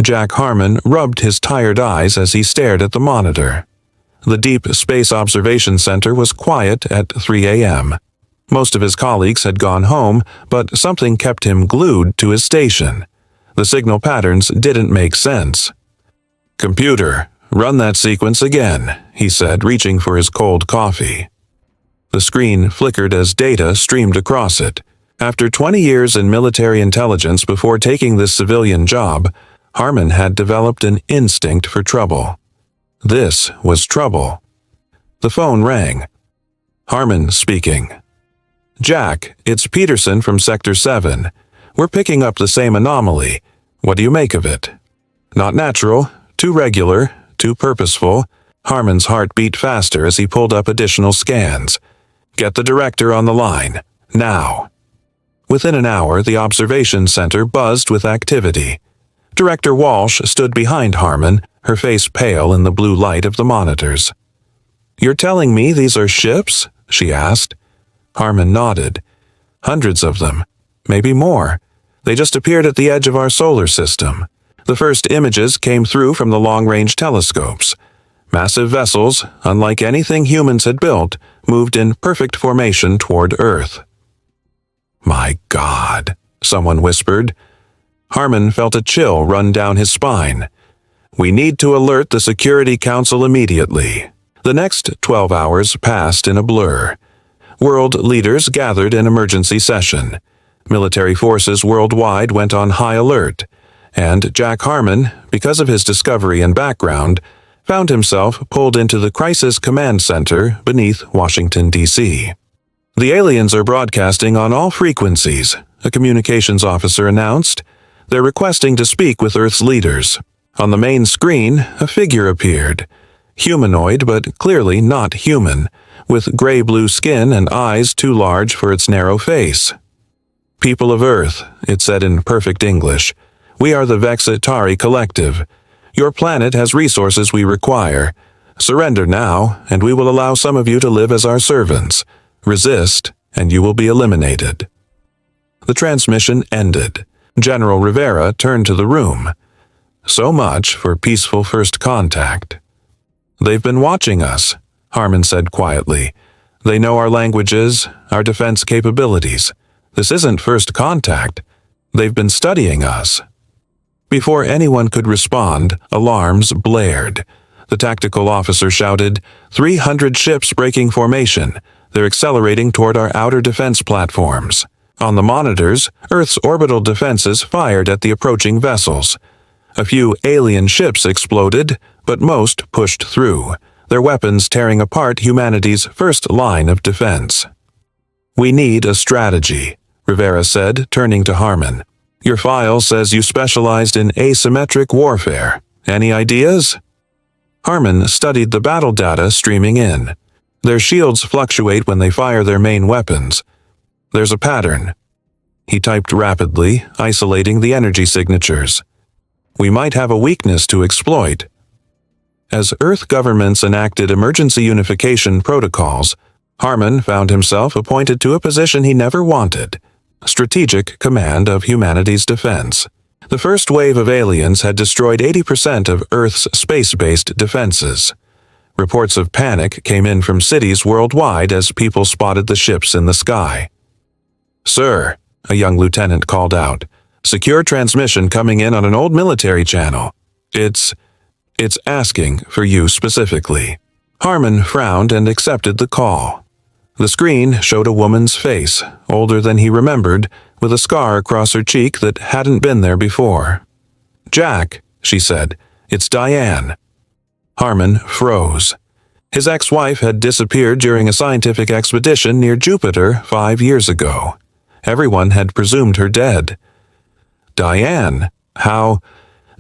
Jack Harmon rubbed his tired eyes as he stared at the monitor. The Deep Space Observation Center was quiet at 3 a.m. Most of his colleagues had gone home, but something kept him glued to his station. The signal patterns didn't make sense. "Computer, run that sequence again," he said, reaching for his cold coffee. The screen flickered as data streamed across it. After 20 years in military intelligence before taking this civilian job, Harmon had developed an instinct for trouble. This was trouble. The phone rang. Harmon speaking. "Jack, it's Peterson from Sector 7. We're picking up the same anomaly. What do you make of it?" "Not natural, too regular, too purposeful." Harmon's heart beat faster as he pulled up additional scans. "Get the director on the line, now." Within an hour, the observation center buzzed with activity. Director Walsh stood behind Harmon, her face pale in the blue light of the monitors. "You're telling me these are ships?" she asked. Harmon nodded. "Hundreds of them. Maybe more. They just appeared at the edge of our solar system. The first images came through from the long-range telescopes. Massive vessels, unlike anything humans had built, moved in perfect formation toward Earth." "My God," someone whispered. Harmon felt a chill run down his spine. "We need to alert the Security Council immediately." The next 12 hours passed in a blur. World leaders gathered in emergency session. Military forces worldwide went on high alert, and Jack Harmon, because of his discovery and background, found himself pulled into the Crisis Command Center beneath Washington, D.C. "The aliens are broadcasting on all frequencies," a communications officer announced. "They're requesting to speak with Earth's leaders." On the main screen, a figure appeared. Humanoid, but clearly not human, with gray-blue skin and eyes too large for its narrow face. "People of Earth," it said in perfect English, "we are the Vexitari Collective. Your planet has resources we require. Surrender now, and we will allow some of you to live as our servants. Resist, and you will be eliminated." The transmission ended. General Rivera turned to the room. "So much for peaceful first contact." "They've been watching us," Harmon said quietly. "They know our languages, our defense capabilities. This isn't first contact. They've been studying us." Before anyone could respond, alarms blared. The tactical officer shouted, 300 ships breaking formation. They're accelerating toward our outer defense platforms." On the monitors, Earth's orbital defenses fired at the approaching vessels. A few alien ships exploded, but most pushed through, their weapons tearing apart humanity's first line of defense. "We need a strategy," Rivera said, turning to Harmon. "Your file says you specialized in asymmetric warfare. Any ideas?" Harmon studied the battle data streaming in. Their shields fluctuate when they fire their main weapons. "There's a pattern." He typed rapidly, isolating the energy signatures. "We might have a weakness to exploit." As Earth governments enacted emergency unification protocols, Harmon found himself appointed to a position he never wanted: strategic command of humanity's defense. The first wave of aliens had destroyed 80% of Earth's space-based defenses. Reports of panic came in from cities worldwide as people spotted the ships in the sky. "Sir," a young lieutenant called out, "secure transmission coming in on an old military channel. It's asking for you specifically." Harmon frowned and accepted the call. The screen showed a woman's face, older than he remembered, with a scar across her cheek that hadn't been there before. "Jack," she said, "it's Diane." Harmon froze. His ex-wife had disappeared during a scientific expedition near Jupiter 5 years ago. Everyone had presumed her dead. "Diane, how—"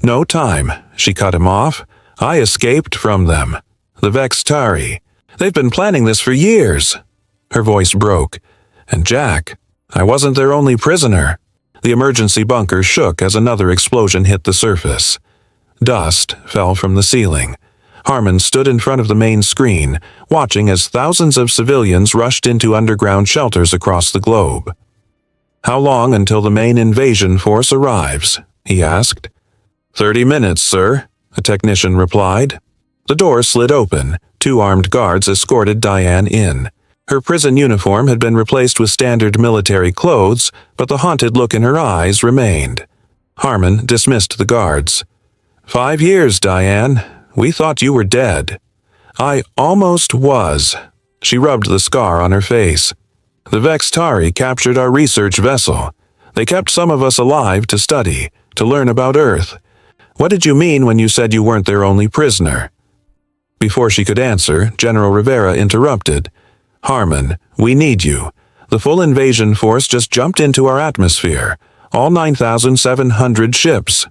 "No time," she cut him off. "I escaped from them. The Vexitari. They've been planning this for years." Her voice broke. "And Jack, I wasn't their only prisoner." The emergency bunker shook as another explosion hit the surface. Dust fell from the ceiling. Harmon stood in front of the main screen, watching as thousands of civilians rushed into underground shelters across the globe. "How long until the main invasion force arrives?" he asked. 30 minutes, sir, a technician replied. The door slid open. 2 armed guards escorted Diane in. Her prison uniform had been replaced with standard military clothes, but the haunted look in her eyes remained. Harmon dismissed the guards. 5 years, Diane. We thought you were dead. I almost was. She rubbed the scar on her face. The Vextari captured our research vessel. They kept some of us alive to study, to learn about Earth. What did you mean when you said you weren't their only prisoner? Before she could answer, General Rivera interrupted. Harmon, we need you. The full invasion force just jumped into our atmosphere. All 9,700 ships.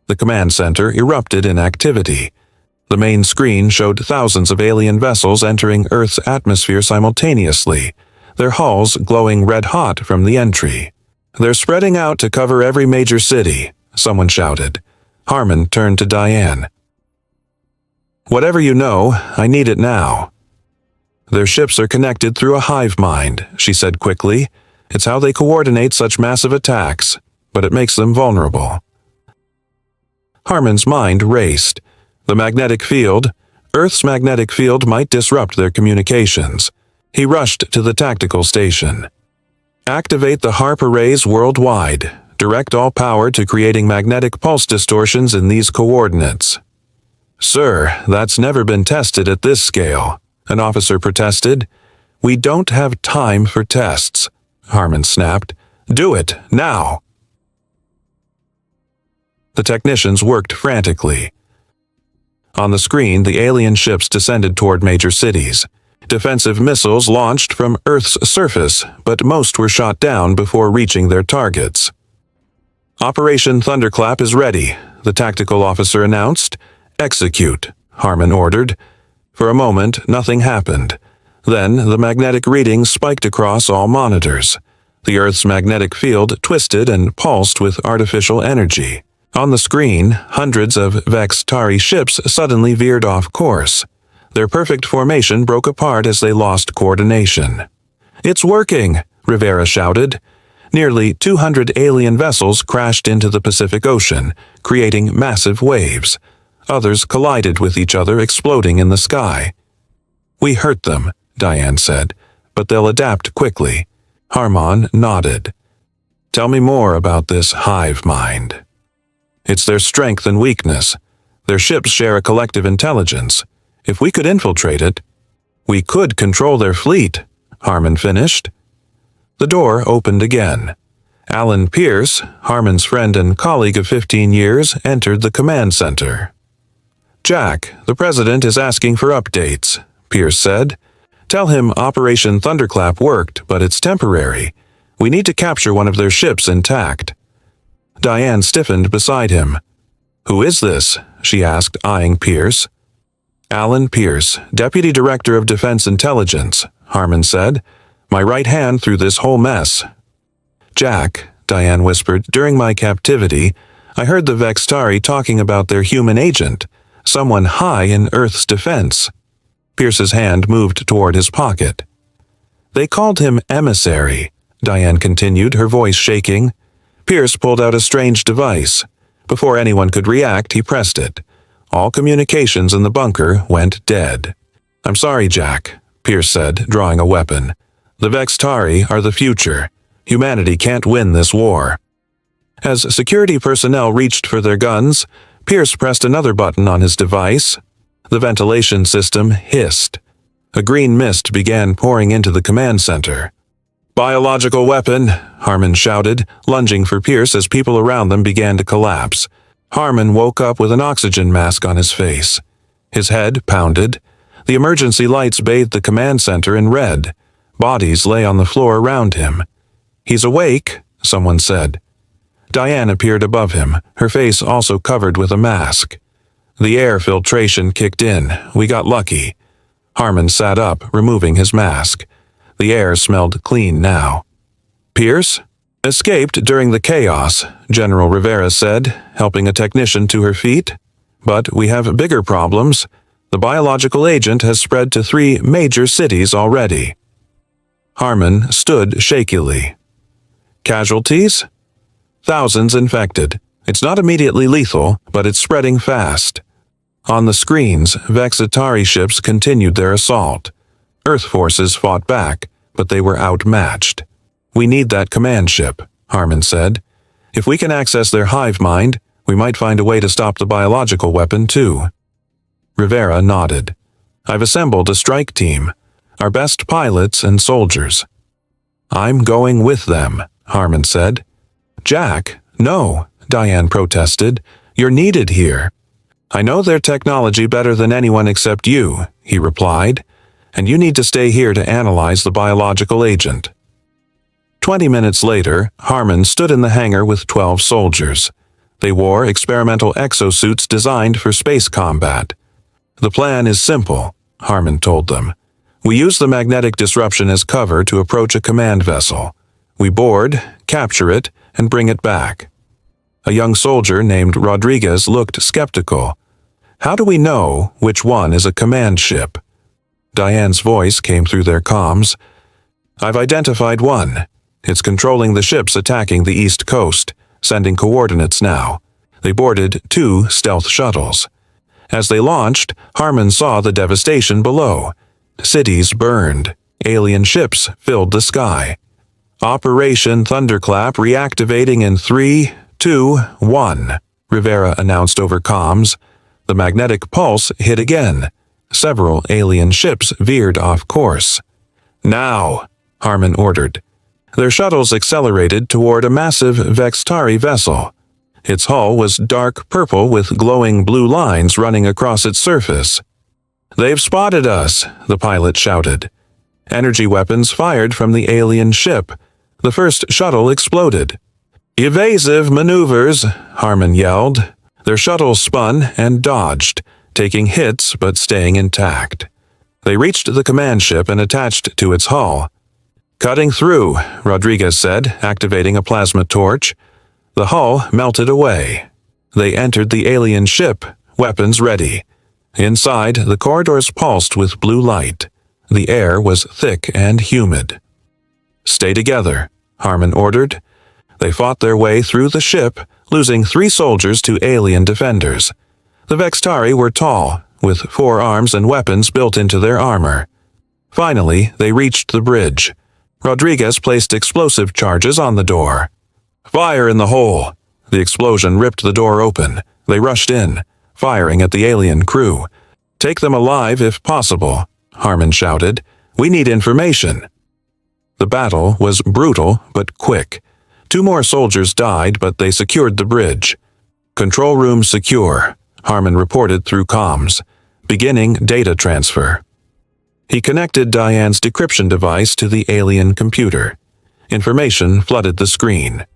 The command center erupted in activity. The main screen showed thousands of alien vessels entering Earth's atmosphere simultaneously, their hulls glowing red-hot from the entry. They're spreading out to cover every major city, someone shouted. Harmon turned to Diane. Whatever you know, I need it now. Their ships are connected through a hive mind, she said quickly. It's how they coordinate such massive attacks, but it makes them vulnerable. Harmon's mind raced. The magnetic field, Earth's magnetic field might disrupt their communications. He rushed to the tactical station. Activate the HARP arrays worldwide. Direct all power to creating magnetic pulse distortions in these coordinates. Sir, that's never been tested at this scale, an officer protested. We don't have time for tests, Harmon snapped. Do it, now. The technicians worked frantically. On the screen, the alien ships descended toward major cities. Defensive missiles launched from Earth's surface, but most were shot down before reaching their targets. Operation Thunderclap is ready, the tactical officer announced. Execute, Harmon ordered. For a moment, nothing happened. Then, the magnetic readings spiked across all monitors. The Earth's magnetic field twisted and pulsed with artificial energy. On the screen, hundreds of Vextari ships suddenly veered off course. Their perfect formation broke apart as they lost coordination. It's working, Rivera shouted. Nearly 200 alien vessels crashed into the Pacific Ocean, creating massive waves. Others collided with each other, exploding in the sky. We hurt them, Diane said, but they'll adapt quickly. Harmon nodded. Tell me more about this hive mind. It's their strength and weakness. Their ships share a collective intelligence. If we could infiltrate it, we could control their fleet, Harmon finished. The door opened again. Alan Pierce, Harmon's friend and colleague of 15 years, entered the command center. Jack, the president is asking for updates, Pierce said. Tell him Operation Thunderclap worked, but it's temporary. We need to capture one of their ships intact. Diane stiffened beside him. Who is this? She asked, eyeing Pierce. Alan Pierce, Deputy Director of Defense Intelligence, Harmon said. My right hand through this whole mess. Jack, Diane whispered, during my captivity, I heard the Vextari talking about their human agent, someone high in Earth's defense. Pierce's hand moved toward his pocket. They called him Emissary, Diane continued, her voice shaking. Pierce pulled out a strange device. Before anyone could react, he pressed it. All communications in the bunker went dead. I'm sorry, Jack, Pierce said, drawing a weapon. The Vextari are the future. Humanity can't win this war. As security personnel reached for their guns, Pierce pressed another button on his device. The ventilation system hissed. A green mist began pouring into the command center. Biological weapon, Harmon shouted, lunging for Pierce as people around them began to collapse. Harmon woke up with an oxygen mask on his face. His head pounded. The emergency lights bathed the command center in red. Bodies lay on the floor around him. He's awake, someone said. Diane appeared above him, her face also covered with a mask. The air filtration kicked in. We got lucky. Harmon sat up, removing his mask. The air smelled clean now. Pierce? Escaped during the chaos, General Rivera said, helping a technician to her feet. But we have bigger problems. The biological agent has spread to 3 major cities already. Harmon stood shakily. Casualties? Thousands infected, It's not immediately lethal, but it's spreading fast. On the screens, Vexitari ships continued their assault. Earth forces fought back, but they were outmatched. We need that command ship, Harmon said. If we can access their hive mind, we might find a way to stop the biological weapon too. Rivera nodded. I've assembled a strike team, our best pilots and soldiers. I'm going with them, Harmon said. Jack, no, Diane protested. You're needed here. I know their technology better than anyone except you, he replied, and you need to stay here to analyze the biological agent. 20 minutes later, Harmon stood in the hangar with 12 soldiers. They wore experimental exosuits designed for space combat. The plan is simple, Harmon told them. We use the magnetic disruption as cover to approach a command vessel. We board, capture it, and bring it back. A young soldier named Rodriguez looked skeptical. How do we know which one is a command ship? Diane's voice came through their comms. I've identified one. It's controlling the ships attacking the East Coast, sending coordinates now. They boarded 2 stealth shuttles. As they launched, Harmon saw the devastation below. Cities burned. Alien ships filled the sky. Operation Thunderclap reactivating in 3, 2, 1, Rivera announced over comms. The magnetic pulse hit again. Several alien ships veered off course. Now, Harmon ordered. Their shuttles accelerated toward a massive Vextari vessel. Its hull was dark purple with glowing blue lines running across its surface. They've spotted us, the pilot shouted. Energy weapons fired from the alien ship. The first shuttle exploded. Evasive maneuvers, Harmon yelled. Their shuttle spun and dodged, taking hits but staying intact. They reached the command ship and attached to its hull. Cutting through, Rodriguez said, activating a plasma torch. The hull melted away. They entered the alien ship, weapons ready. Inside, the corridors pulsed with blue light. The air was thick and humid. Stay together, Harmon ordered. They fought their way through the ship, losing 3 soldiers to alien defenders. The Vextari were tall, with 4 arms and weapons built into their armor. Finally, they reached the bridge. Rodriguez placed explosive charges on the door. Fire in the hole! The explosion ripped the door open. They rushed in, firing at the alien crew. Take them alive if possible, Harmon shouted. We need information. The battle was brutal but quick. 2 more soldiers died, but they secured the bridge. Control room secure, Harmon reported through comms. Beginning data transfer. He connected Diane's decryption device to the alien computer. Information flooded the screen.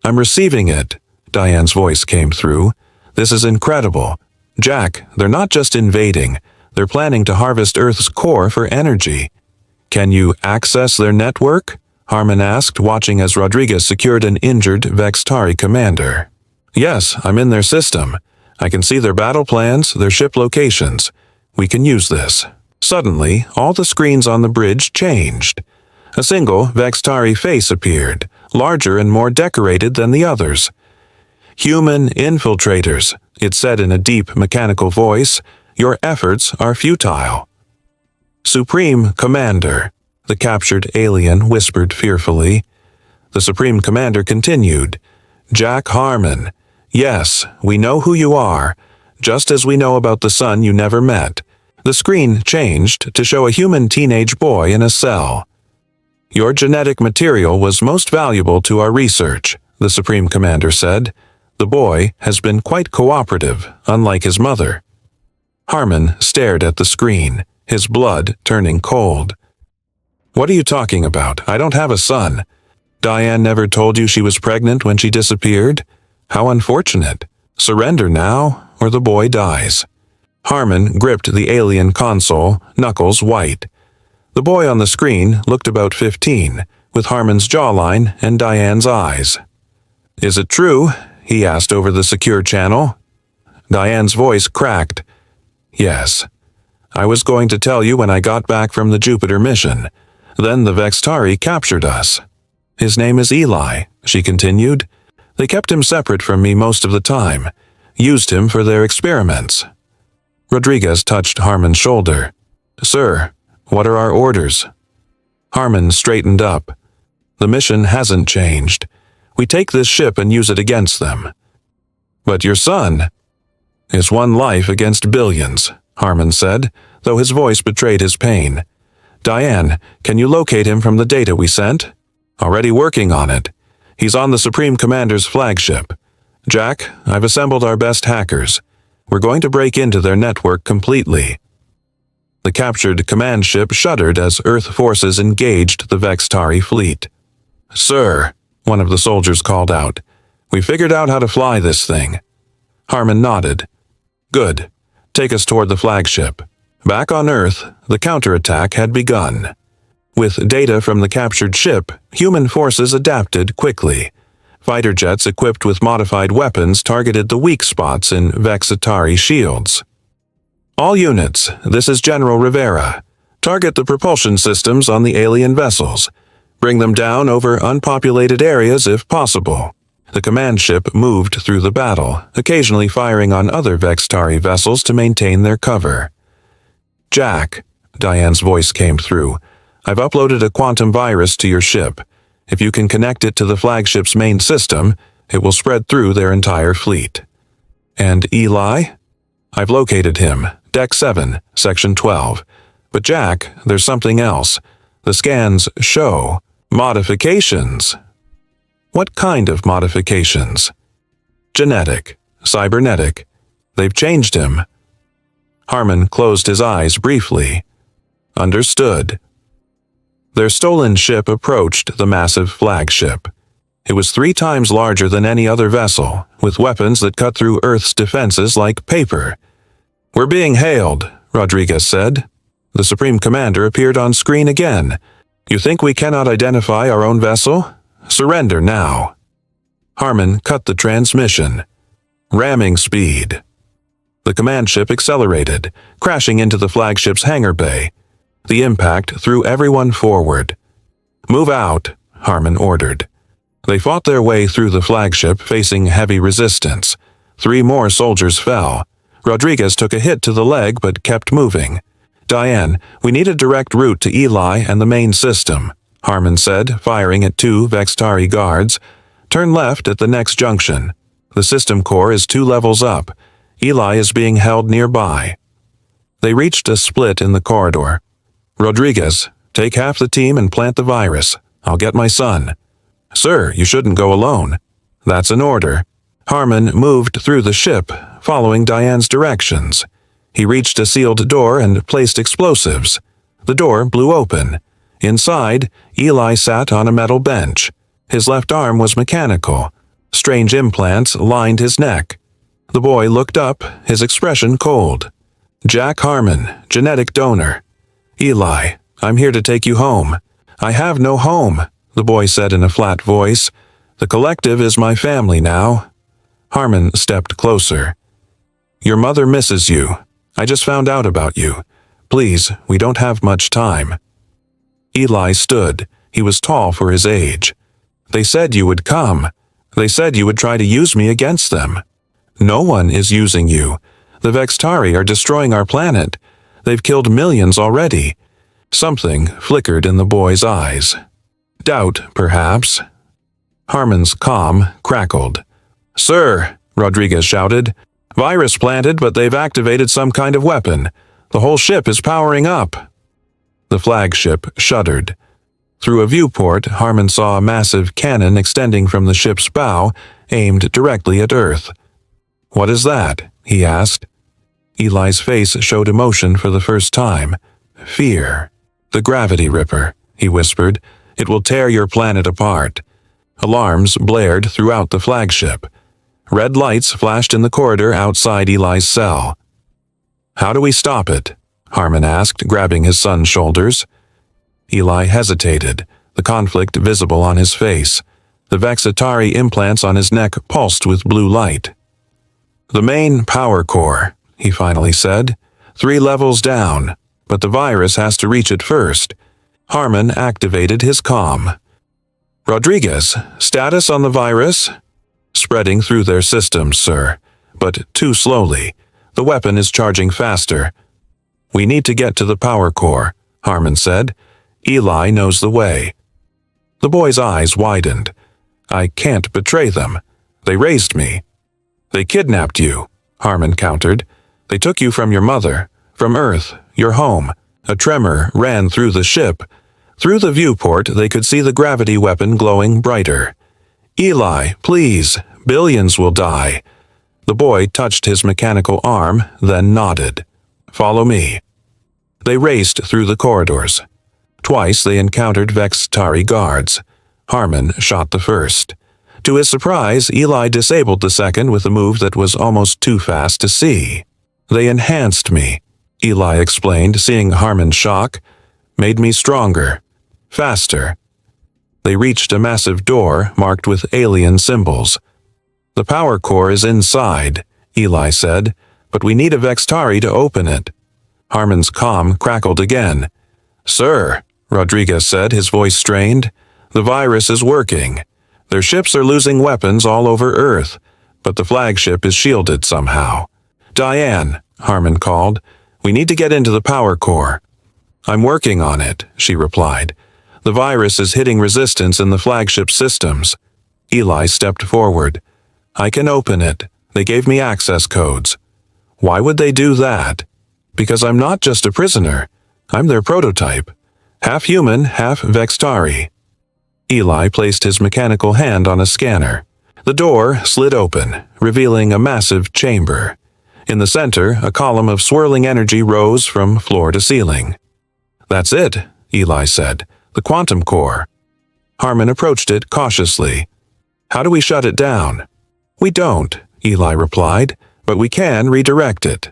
I'm receiving it, Diane's voice came through. This is incredible. Jack, they're not just invading. They're planning to harvest Earth's core for energy. Can you access their network? Harmon asked, watching as Rodriguez secured an injured Vextari commander. Yes, I'm in their system. I can see their battle plans, their ship locations. We can use this. Suddenly, all the screens on the bridge changed. A single Vextari face appeared, larger and more decorated than the others. Human infiltrators, it said in a deep mechanical voice. Your efforts are futile. Supreme Commander, the captured alien whispered fearfully. The Supreme Commander continued. Jack Harmon. Yes, we know who you are, just as we know about the son you never met. The screen changed to show a human teenage boy in a cell. Your genetic material was most valuable to our research, the Supreme Commander said. The boy has been quite cooperative, unlike his mother. Harmon stared at the screen, his blood turning cold. What are you talking about? I don't have a son. Diane never told you she was pregnant when she disappeared? How unfortunate. Surrender now, or the boy dies. Harmon gripped the alien console, knuckles white. The boy on the screen looked about 15, with Harmon's jawline and Diane's eyes. Is it true? He asked over the secure channel. Diane's voice cracked. Yes. I was going to tell you when I got back from the Jupiter mission. Then the Vextari captured us. His name is Eli, she continued. They kept him separate from me most of the time, used him for their experiments. Rodriguez touched Harmon's shoulder. Sir, what are our orders? Harmon straightened up. The mission hasn't changed. We take this ship and use it against them. But your son is one life against billions, Harmon said, though his voice betrayed his pain. Diane, can you locate him from the data we sent? Already working on it. He's on the Supreme Commander's flagship. Jack, I've assembled our best hackers. We're going to break into their network completely. The captured command ship shuddered as Earth forces engaged the Vextari fleet. Sir, one of the soldiers called out, we figured out how to fly this thing. Harmon nodded. Good. Take us toward the flagship. Back on Earth, the counterattack had begun. With data from the captured ship, human forces adapted quickly. Fighter jets equipped with modified weapons targeted the weak spots in Vextari shields. All units, this is General Rivera. Target the propulsion systems on the alien vessels. Bring them down over unpopulated areas if possible. The command ship moved through the battle, occasionally firing on other Vextari vessels to maintain their cover. Jack, Diane's voice came through. I've uploaded a quantum virus to your ship. If you can connect it to the flagship's main system, it will spread through their entire fleet. And Eli? I've located him, Deck 7, Section 12. But Jack, there's something else. The scans show modifications. What kind of modifications? Genetic, cybernetic. They've changed him. Harmon closed his eyes briefly. Understood. Their stolen ship approached the massive flagship. It was 3 times larger than any other vessel, with weapons that cut through Earth's defenses like paper. We're being hailed, Rodriguez said. The Supreme Commander appeared on screen again. You think we cannot identify our own vessel? Surrender now. Harmon cut the transmission. Ramming speed. The command ship accelerated, crashing into the flagship's hangar bay. The impact threw everyone forward. Move out, Harmon ordered. They fought their way through the flagship, facing heavy resistance. 3 more soldiers fell. Rodriguez took a hit to the leg but kept moving. Diane, we need a direct route to Eli and the main system, Harmon said, firing at 2 Vextari guards. Turn left at the next junction. The system core is 2 levels up. Eli is being held nearby. They reached a split in the corridor. Rodriguez, take half the team and plant the virus. I'll get my son. Sir, you shouldn't go alone. That's an order. Harmon moved through the ship, following Diane's directions. He reached a sealed door and placed explosives. The door blew open. Inside, Eli sat on a metal bench. His left arm was mechanical. Strange implants lined his neck. The boy looked up, his expression cold. Jack Harmon, genetic donor. Eli, I'm here to take you home. I have no home, the boy said in a flat voice. The collective is my family now. Harmon stepped closer. Your mother misses you. I just found out about you. Please, we don't have much time. Eli stood. He was tall for his age. They said you would come. They said you would try to use me against them. No one is using you. The Vextari are destroying our planet. They've killed millions already. Something flickered in the boy's eyes. Doubt, perhaps. Harmon's calm crackled. Sir, Rodriguez shouted. Virus planted, but they've activated some kind of weapon. The whole ship is powering up. The flagship shuddered. Through a viewport, Harmon saw a massive cannon extending from the ship's bow, aimed directly at Earth. What is that? He asked. Eli's face showed emotion for the first time. Fear. The gravity ripper, he whispered. It will tear your planet apart. Alarms blared throughout the flagship. Red lights flashed in the corridor outside Eli's cell. How do we stop it? Harmon asked, grabbing his son's shoulders. Eli hesitated, the conflict visible on his face. The Vextari implants on his neck pulsed with blue light. The main power core, he finally said. 3 levels down, but the virus has to reach it first. Harmon activated his comm. Rodriguez, status on the virus? spreading through their systems, sir. But too slowly. The weapon is charging faster. We need to get to the power core, Harmon said. Eli knows the way. The boy's eyes widened. I can't betray them. They raised me. They kidnapped you, Harmon countered. They took you from your mother, from Earth, your home. A tremor ran through the ship. Through the viewport, they could see the gravity weapon glowing brighter. Eli, please, billions will die. The boy touched his mechanical arm, then nodded. Follow me. They raced through the corridors. Twice they encountered Vextari guards. Harmon shot the first. To his surprise, Eli disabled the second with a move that was almost too fast to see. They enhanced me, Eli explained, seeing Harmon's shock. Made me stronger. Faster. They reached a massive door marked with alien symbols. The power core is inside, Eli said, but we need a Vextari to open it. Harmon's comm crackled again. Sir, Rodriguez said, his voice strained, the virus is working. Their ships are losing weapons all over Earth, but the flagship is shielded somehow. Diane, Harmon called, we need to get into the power core. I'm working on it, she replied. The virus is hitting resistance in the flagship systems. Eli stepped forward. I can open it. They gave me access codes. Why would they do that? Because I'm not just a prisoner. I'm their prototype. Half human, half Vextari. Eli placed his mechanical hand on a scanner. The door slid open, revealing a massive chamber. In the center, a column of swirling energy rose from floor to ceiling. That's it, Eli said. The quantum core. Harmon approached it cautiously. How do we shut it down? We don't, Eli replied, but we can redirect it.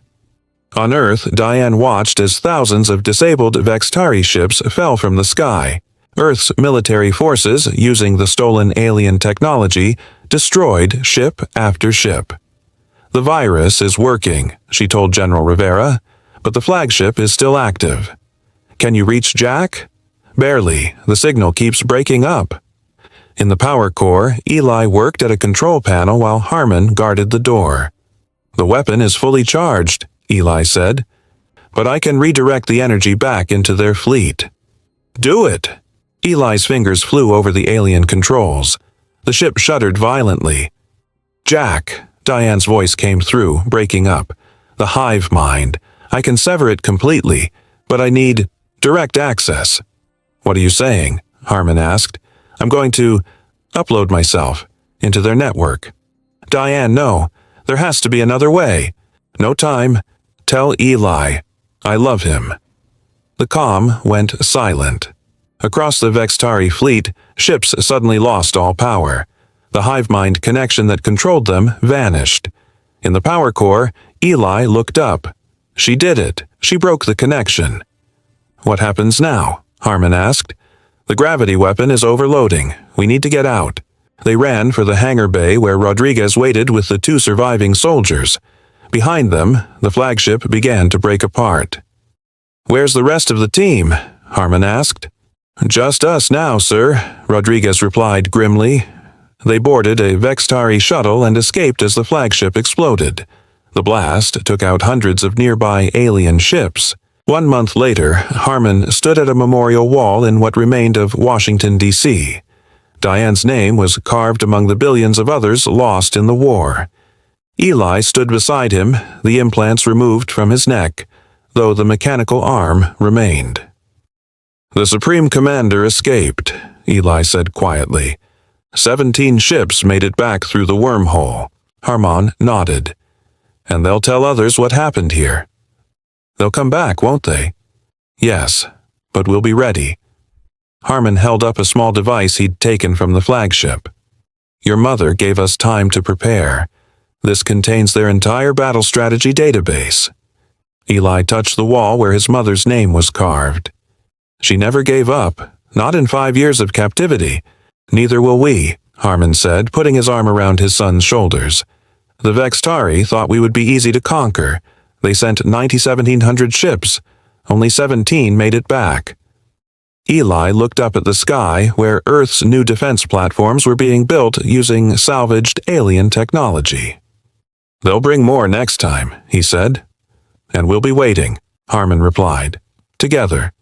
On Earth, Diane watched as thousands of disabled Vextari ships fell from the sky. Earth's military forces, using the stolen alien technology, destroyed ship after ship. The virus is working, she told General Rivera, but the flagship is still active. Can you reach Jack? Barely. The signal keeps breaking up. In the power core, Eli worked at a control panel while Harmon guarded the door. The weapon is fully charged, Eli said, but I can redirect the energy back into their fleet. Do it! Eli's fingers flew over the alien controls. The ship shuddered violently. Jack, Diane's voice came through, breaking up. The hive mind. I can sever it completely, but I need direct access. What are you saying? Harmon asked. I'm going to upload myself into their network. Diane, no. There has to be another way. No time. Tell Eli. I love him. The comm went silent. Across the Vextari fleet, ships suddenly lost all power. The hive mind connection that controlled them vanished. In the power core, Eli looked up. She did it. She broke the connection. What happens now? Harmon asked. The gravity weapon is overloading. We need to get out. They ran for the hangar bay where Rodriguez waited with the two surviving soldiers. Behind them, the flagship began to break apart. Where's the rest of the team? Harmon asked. Just us now, sir, Rodriguez replied grimly. They boarded a Vextari shuttle and escaped as the flagship exploded. The blast took out hundreds of nearby alien ships. 1 month later, Harmon stood at a memorial wall in what remained of Washington, D.C. Diane's name was carved among the billions of others lost in the war. Eli stood beside him, the implants removed from his neck, though the mechanical arm remained. The Supreme Commander escaped, Eli said quietly. 17 ships made it back through the wormhole. Harmon nodded. And they'll tell others what happened here. They'll come back, won't they? Yes, but we'll be ready. Harmon held up a small device he'd taken from the flagship. Your mother gave us time to prepare. This contains their entire battle strategy database. Eli touched the wall where his mother's name was carved. She never gave up, not in 5 years of captivity. Neither will we, Harmon said, putting his arm around his son's shoulders. The Vextari thought we would be easy to conquer. They sent 9,700 ships. Only 17 made it back. Eli looked up at the sky where Earth's new defense platforms were being built using salvaged alien technology. "They'll bring more next time," he said. "And we'll be waiting," Harmon replied. Together,